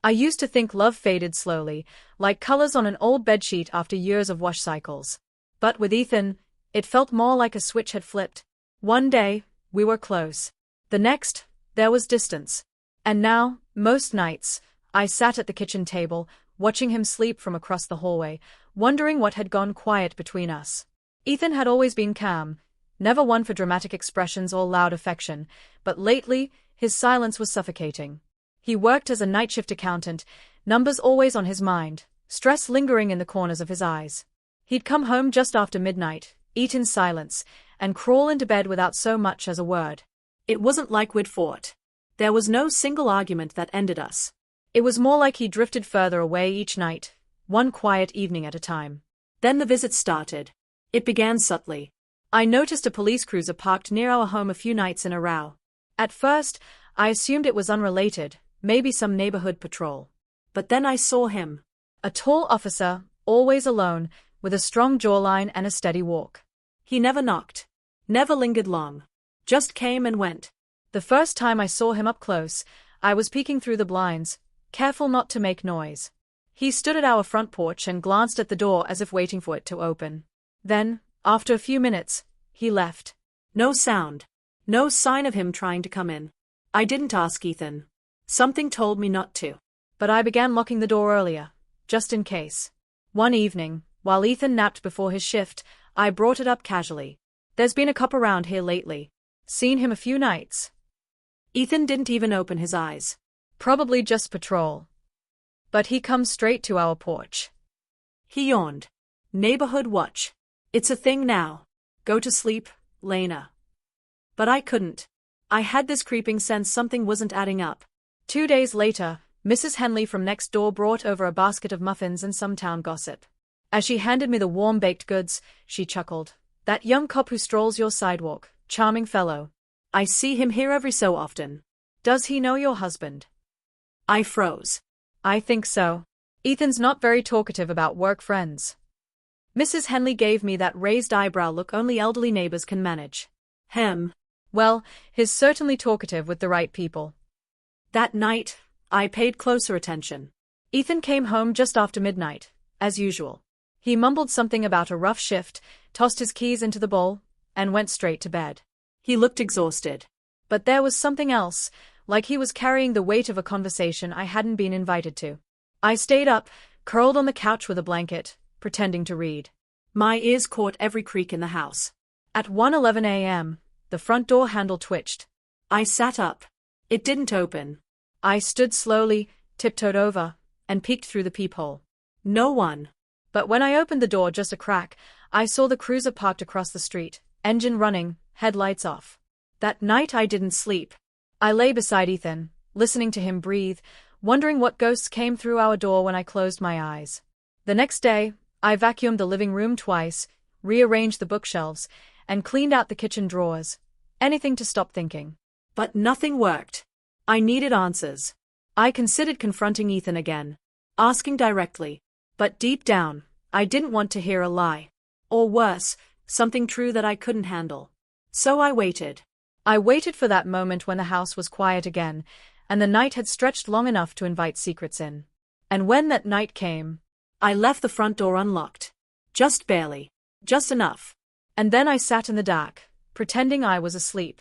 I used to think love faded slowly, like colors on an old bedsheet after years of wash cycles. But with Ethan, it felt more like a switch had flipped. One day, we were close. The next, there was distance. And now, most nights, I sat at the kitchen table, watching him sleep from across the hallway, wondering what had gone quiet between us. Ethan had always been calm, never one for dramatic expressions or loud affection, but lately, his silence was suffocating. He worked as a night shift accountant, numbers always on his mind, stress lingering in the corners of his eyes. He'd come home just after midnight, eat in silence, and crawl into bed without so much as a word. It wasn't like we'd fought. There was no single argument that ended us. It was more like he drifted further away each night, one quiet evening at a time. Then the visits started. It began subtly. I noticed a police cruiser parked near our home a few nights in a row. At first, I assumed it was unrelated, maybe some neighborhood patrol. But then I saw him. A tall officer, always alone, with a strong jawline and a steady walk. He never knocked. Never lingered long. Just came and went. The first time I saw him up close, I was peeking through the blinds, careful not to make noise. He stood at our front porch and glanced at the door as if waiting for it to open. Then, after a few minutes, he left. No sound. No sign of him trying to come in. I didn't ask Ethan. Something told me not to. But I began locking the door earlier, just in case. One evening, while Ethan napped before his shift, I brought it up casually. There's been a cop around here lately. Seen him a few nights. Ethan didn't even open his eyes. Probably just patrol. But he comes straight to our porch. He yawned. Neighborhood watch. It's a thing now. Go to sleep, Lena. But I couldn't. I had this creeping sense something wasn't adding up. 2 days later, Mrs. Henley from next door brought over a basket of muffins and some town gossip. As she handed me the warm baked goods, she chuckled. That young cop who strolls your sidewalk, charming fellow. I see him here every so often. Does he know your husband? I froze. I think so. Ethan's not very talkative about work friends. Mrs. Henley gave me that raised eyebrow look only elderly neighbors can manage. Well, he's certainly talkative with the right people. That night, I paid closer attention. Ethan came home just after midnight, as usual. He mumbled something about a rough shift, tossed his keys into the bowl, and went straight to bed. He looked exhausted. But there was something else, like he was carrying the weight of a conversation I hadn't been invited to. I stayed up, curled on the couch with a blanket, pretending to read. My ears caught every creak in the house. At 1:11 a.m., the front door handle twitched. I sat up. It didn't open. I stood slowly, tiptoed over, and peeked through the peephole. No one. But when I opened the door just a crack, I saw the cruiser parked across the street, engine running, headlights off. That night I didn't sleep. I lay beside Ethan, listening to him breathe, wondering what ghosts came through our door when I closed my eyes. The next day, I vacuumed the living room twice, rearranged the bookshelves, and cleaned out the kitchen drawers. Anything to stop thinking. But nothing worked. I needed answers. I considered confronting Ethan again, asking directly. But deep down, I didn't want to hear a lie. Or worse, something true that I couldn't handle. So I waited. I waited for that moment when the house was quiet again, and the night had stretched long enough to invite secrets in. And when that night came, I left the front door unlocked. Just barely. Just enough. And then I sat in the dark, pretending I was asleep.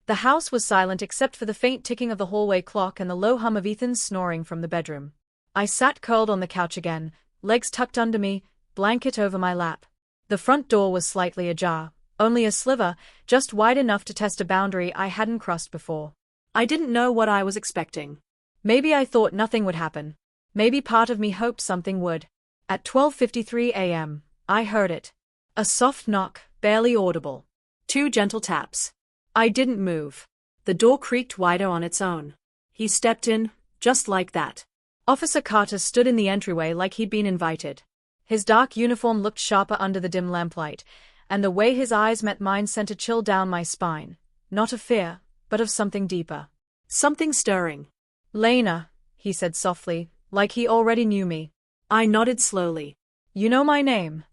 The house was silent except for the faint ticking of the hallway clock and the low hum of Ethan's snoring from the bedroom. I sat curled on the couch again, legs tucked under me, blanket over my lap. The front door was slightly ajar, only a sliver, just wide enough to test a boundary I hadn't crossed before. I didn't know what I was expecting. Maybe I thought nothing would happen. Maybe part of me hoped something would. At 12:53 a.m., I heard it. A soft knock, barely audible. 2 gentle taps. I didn't move. The door creaked wider on its own. He stepped in, just like that. Officer Carter stood in the entryway like he'd been invited. His dark uniform looked sharper under the dim lamplight, and the way his eyes met mine sent a chill down my spine, not of fear, but of something deeper. Something stirring. Lena, he said softly, like he already knew me. I nodded slowly. You know my name.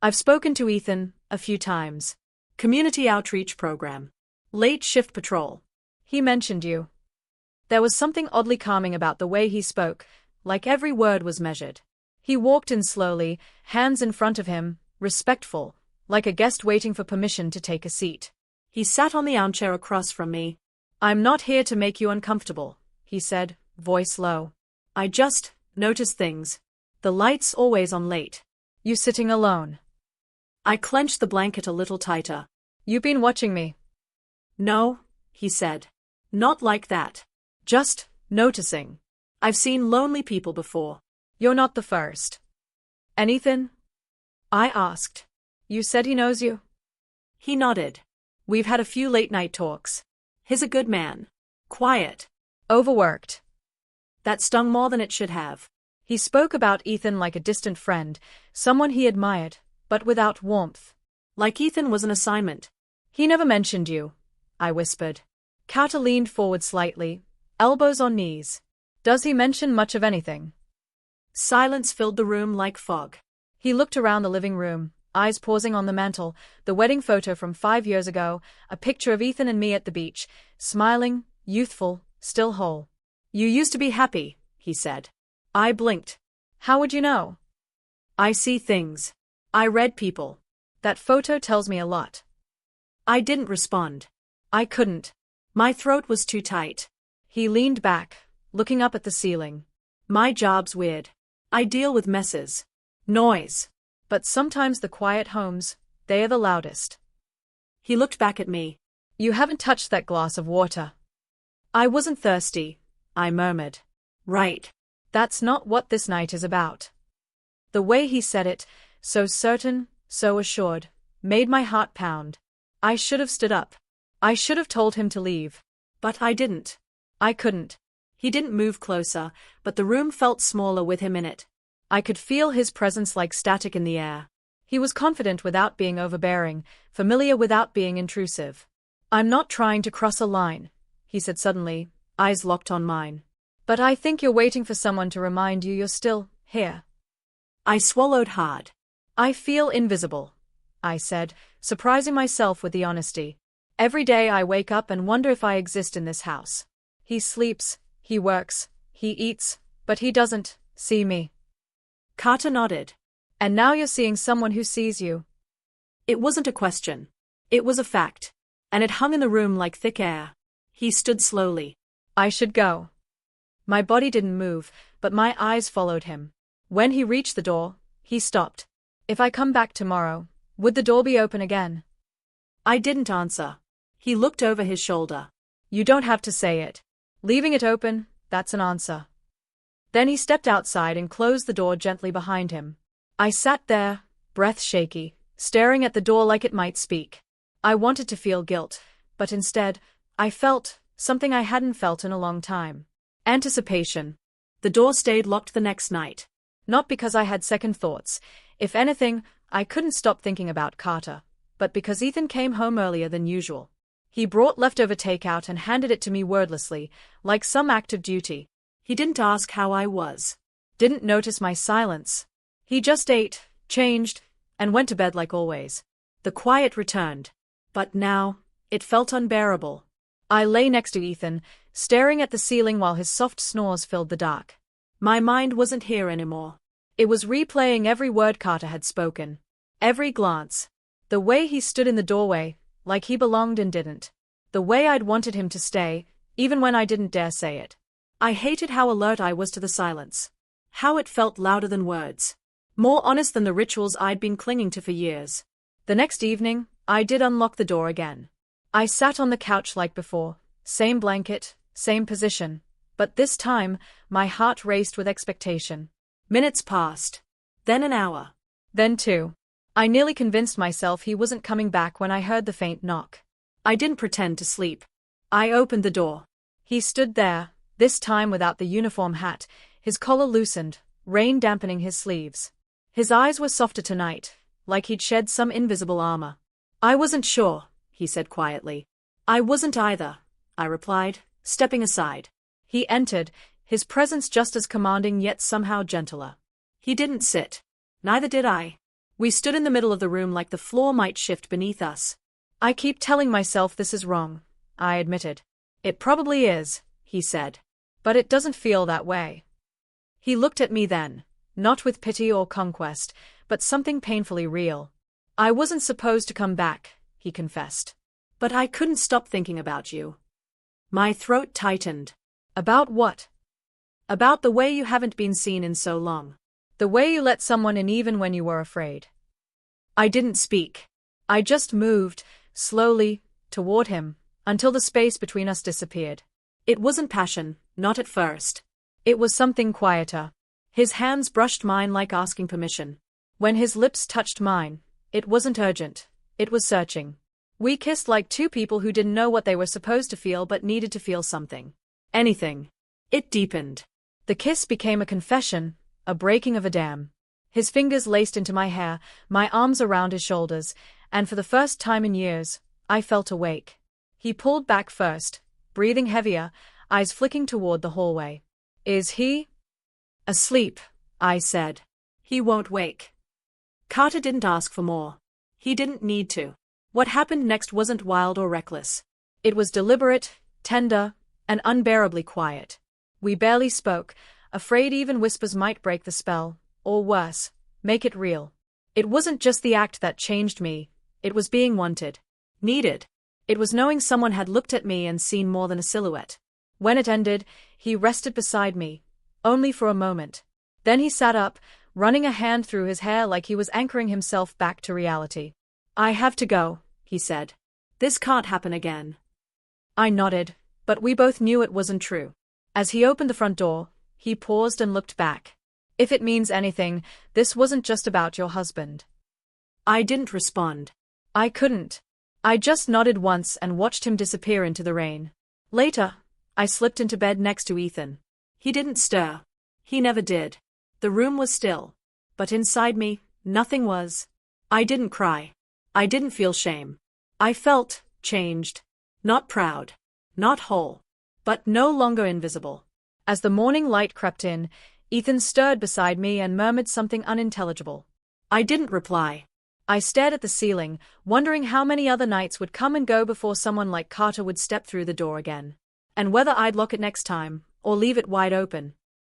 I've spoken to Ethan a few times. Community outreach program. Late shift patrol. He mentioned you. There was something oddly calming about the way he spoke, like every word was measured. He walked in slowly, hands in front of him, respectful, like a guest waiting for permission to take a seat. He sat on the armchair across from me. "I'm not here to make you uncomfortable," he said, voice low. "I just notice things. The light's always on late. You sitting alone?" I clenched the blanket a little tighter. "You been watching me?" "No," he said. "Not like that. Just noticing. I've seen lonely people before. You're not the first." "Anything?" I asked. "You said he knows you?" He nodded. "We've had a few late-night talks. He's a good man. Quiet. Overworked." That stung more than it should have. He spoke about Ethan like a distant friend, someone he admired, but without warmth. Like Ethan was an assignment. "He never mentioned you," I whispered. Carter leaned forward slightly, elbows on knees. "Does he mention much of anything?" Silence filled the room like fog. He looked around the living room, eyes pausing on the mantel, the wedding photo from 5 years ago, a picture of Ethan and me at the beach, smiling, youthful, still whole. "You used to be happy," he said. I blinked. "How would you know?" "I see things. I read people. That photo tells me a lot." I didn't respond. I couldn't. My throat was too tight. He leaned back, looking up at the ceiling. "My job's weird. I deal with messes. Noise. But sometimes the quiet homes, they are the loudest." He looked back at me. "You haven't touched that glass of water." "I wasn't thirsty," I murmured. "Right. That's not what this night is about." The way he said it, so certain, so assured, made my heart pound. I should have stood up. I should have told him to leave. But I didn't. I couldn't. He didn't move closer, but the room felt smaller with him in it. I could feel his presence like static in the air. He was confident without being overbearing, familiar without being intrusive. "I'm not trying to cross a line," he said suddenly, eyes locked on mine. "But I think you're waiting for someone to remind you you're still here." I swallowed hard. "I feel invisible," I said, surprising myself with the honesty. "Every day I wake up and wonder if I exist in this house. He sleeps, he works, he eats, but he doesn't see me." Carter nodded. "And now you're seeing someone who sees you." It wasn't a question. It was a fact. And it hung in the room like thick air. He stood slowly. "I should go." My body didn't move, but my eyes followed him. When he reached the door, he stopped. "If I come back tomorrow, would the door be open again?" I didn't answer. He looked over his shoulder. "You don't have to say it. Leaving it open, that's an answer." Then he stepped outside and closed the door gently behind him. I sat there, breath shaky, staring at the door like it might speak. I wanted to feel guilt, but instead, I felt something I hadn't felt in a long time. Anticipation. The door stayed locked the next night. Not because I had second thoughts. If anything, I couldn't stop thinking about Carter, but because Ethan came home earlier than usual. He brought leftover takeout and handed it to me wordlessly, like some act of duty. He didn't ask how I was. Didn't notice my silence. He just ate, changed, and went to bed like always. The quiet returned. But now, it felt unbearable. I lay next to Ethan, staring at the ceiling while his soft snores filled the dark. My mind wasn't here anymore. It was replaying every word Carter had spoken. Every glance. The way he stood in the doorway, like he belonged and didn't. The way I'd wanted him to stay, even when I didn't dare say it. I hated how alert I was to the silence. How it felt louder than words. More honest than the rituals I'd been clinging to for years. The next evening, I did unlock the door again. I sat on the couch like before, same blanket, same position, but this time, my heart raced with expectation. Minutes passed. Then an hour. Then 2. I nearly convinced myself he wasn't coming back when I heard the faint knock. I didn't pretend to sleep. I opened the door. He stood there, this time without the uniform hat, his collar loosened, rain dampening his sleeves. His eyes were softer tonight, like he'd shed some invisible armor. "I wasn't sure," he said quietly. "I wasn't either," I replied, stepping aside. He entered, his presence just as commanding yet somehow gentler. He didn't sit. Neither did I. We stood in the middle of the room like the floor might shift beneath us. "I keep telling myself this is wrong," I admitted. "It probably is," he said. But it doesn't feel that way. He looked at me then, not with pity or conquest, but something painfully real. I wasn't supposed to come back, he confessed. But I couldn't stop thinking about you. My throat tightened. About what? About the way you haven't been seen in so long. The way you let someone in even when you were afraid. I didn't speak. I just moved, slowly, toward him, until the space between us disappeared. It wasn't passion, not at first. It was something quieter. His hands brushed mine like asking permission. When his lips touched mine, it wasn't urgent, it was searching. We kissed like two people who didn't know what they were supposed to feel but needed to feel something. Anything. It deepened. The kiss became a confession, a breaking of a dam. His fingers laced into my hair, my arms around his shoulders, and for the first time in years, I felt awake. He pulled back first, breathing heavier, eyes flicking toward the hallway. Is he asleep? I said. He won't wake. Carter didn't ask for more. He didn't need to. What happened next wasn't wild or reckless. It was deliberate, tender, and unbearably quiet. We barely spoke, afraid even whispers might break the spell, or worse, make it real. It wasn't just the act that changed me, it was being wanted, needed. It was knowing someone had looked at me and seen more than a silhouette. When it ended, he rested beside me, only for a moment. Then he sat up, running a hand through his hair like he was anchoring himself back to reality. I have to go, he said. This can't happen again. I nodded, but we both knew it wasn't true. As he opened the front door, he paused and looked back. If it means anything, this wasn't just about your husband. I didn't respond. I couldn't. I just nodded once and watched him disappear into the rain. Later, I slipped into bed next to Ethan. He didn't stir. He never did. The room was still. But inside me, nothing was. I didn't cry. I didn't feel shame. I felt changed. Not proud. Not whole. But no longer invisible. As the morning light crept in, Ethan stirred beside me and murmured something unintelligible. I didn't reply. I stared at the ceiling, wondering how many other nights would come and go before someone like Carter would step through the door again. And whether I'd lock it next time, or leave it wide open.